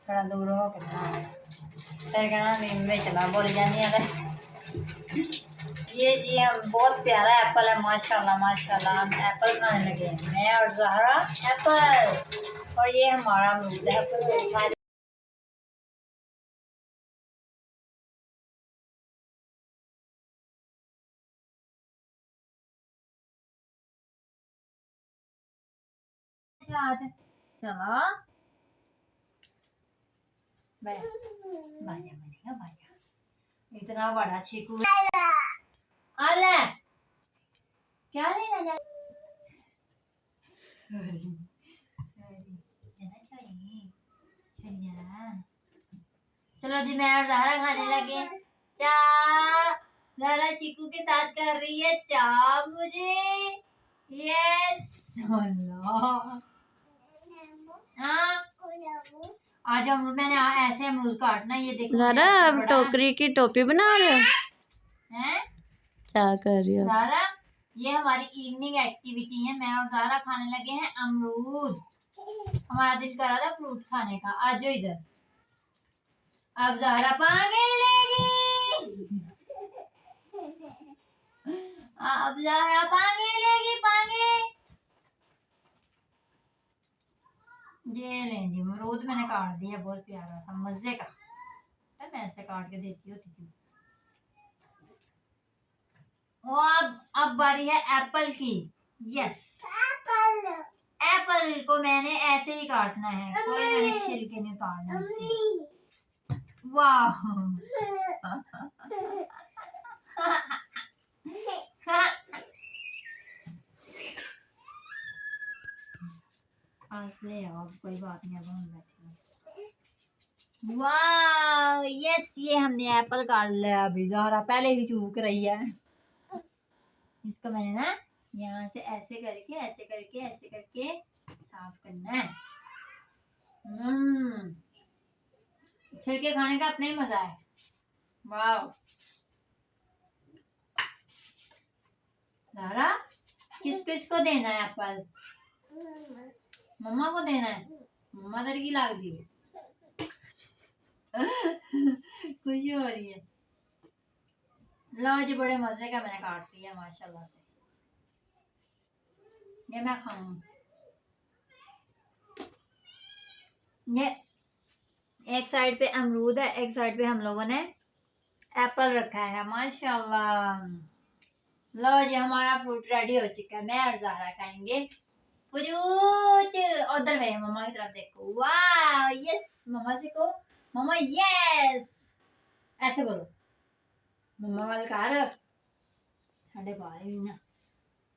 थोड़ा दूर हो के फिर कहना मैं चला बोल जानी है। ये जी हम बहुत प्यारा एप्पल है माशाल्लाह माशाल्लाह। हम एप्पल खाने लगे हैं, मैं और ज़हरा एप्पल, और ये हमारा अमरूद है। एप्पल चलो बाजा बनेगा बाजा। इतना बड़ा चीकू आले क्या लेना जा चलो जी मैं और ज़हरा खाने लगे। चा ज़हरा चीकू के साथ कर रही है चा मुझे। यस आज अमरूद मैंने ऐसे अमरूद काटना, ये देखो ज़हरा अब टोकरी की टोपी बना रहे हो हैं? क्या कर रही हो ज़हरा? ये हमारी इवनिंग एक्टिविटी है, मैं और ज़हरा खाने लगे हैं अमरूद। हमारा दिल कर रहा था फ्रूट खाने का, आज जो इधर अब ज़हरा पांगे लेगी। अब ज़हरा पांगे लेगी पांगे। ये लें जी अमरूद मैंने काट दिया, बहुत प्यारा था मजे का। मैं ऐसे काट के देती होती थी। अब बारी है एप्पल की। यस एप्पल को मैंने ऐसे ही काटना है, कोई मैंने छिलके नहीं उतारना। वाह ले आओ, कोई बात नहीं, अब हम बैठे। वाह यस ये हमने एप्पल काट लिया। अभी ज़हरा पहले ही चूक रही है। इसको मैंने ना यहाँ से ऐसे करके ऐसे करके ऐसे करके साफ करना है। छिलके खाने का अपना ही मजा है। वाह ज़हरा किस किस को देना है एप्पल? मम्मा को देना है। मम्मा दर की लाग दी खुशी हो रही है। लो जी बड़े मजे का मैंने काट लिया माशाल्लाह से। ये मैं खाऊं। ये एक साइड पे अमरूद है, एक साइड पे हम लोगों ने एप्पल रखा है माशाल्लाह। लो जी हमारा फ्रूट रेडी हो चुका है, मैं और ज़हरा खाएंगे फ्रूट। उधर में मम्मा की तरफ देखो। वाह यस मम्मा से को मम्मा यस ऐसे बोलो। मम्मा वाल कार साढ़े बाल भी ना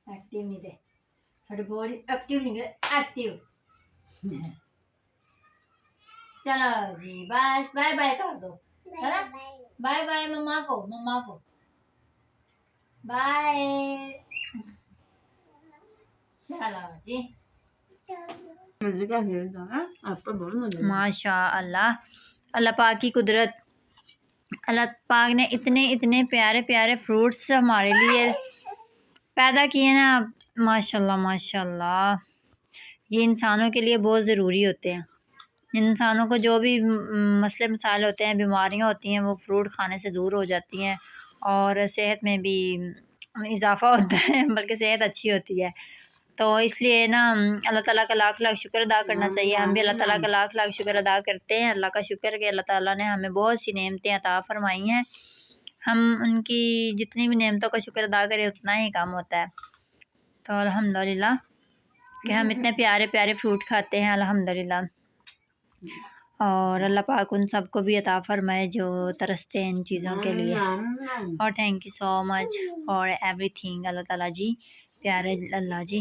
एक्टिव नहीं थे, साढ़े बॉडी एक्टिव नहीं थे एक्टिव। चलो जी बस बाय बाय कर दो। बाय बाय मम्मा को बाय। चलो जी माशा अल्लाह। अल्लाह पाक की कुदरत, अल्लाह पाक ने इतने इतने प्यारे प्यारे फ्रूट्स हमारे लिए पैदा किए ना माशाल्लाह माशाल्लाह। ये इंसानों के लिए बहुत ज़रूरी होते हैं। इंसानों को जो भी मसले मसाइल होते हैं, बीमारियां होती हैं, वो फ्रूट खाने से दूर हो जाती हैं और सेहत में भी इजाफ़ा होता है, बल्कि सेहत अच्छी होती है। तो इसलिए ना अल्लाह ताला का लाख लाख शुक्र अदा करना चाहिए। हम भी अल्लाह ताला का लाख लाख शुक्र अदा करते हैं। अल्लाह का शुक्र कि अल्लाह ताला ने हमें बहुत सी नेमतें अता फरमाई हैं। हम उनकी जितनी भी नेमतों का शुक्र अदा करें उतना ही काम होता है। तो अल्हम्दुलिल्लाह कि हम इतने प्यारे प्यारे फ्रूट खाते हैं अल्हम्दुलिल्लाह। और अल्लाह पाक उन सबको भी अता फरमाए जो तरसते हैं इन चीज़ों के लिए। और thank you so much for everything अल्लाह ताला जी, प्यारे अल्लाह जी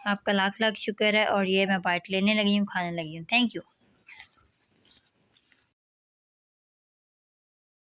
आपका लाख लाख शुक्र है। और ये मैं बाइट लेने लगी हूँ, खाने लगी हूँ। Thank you.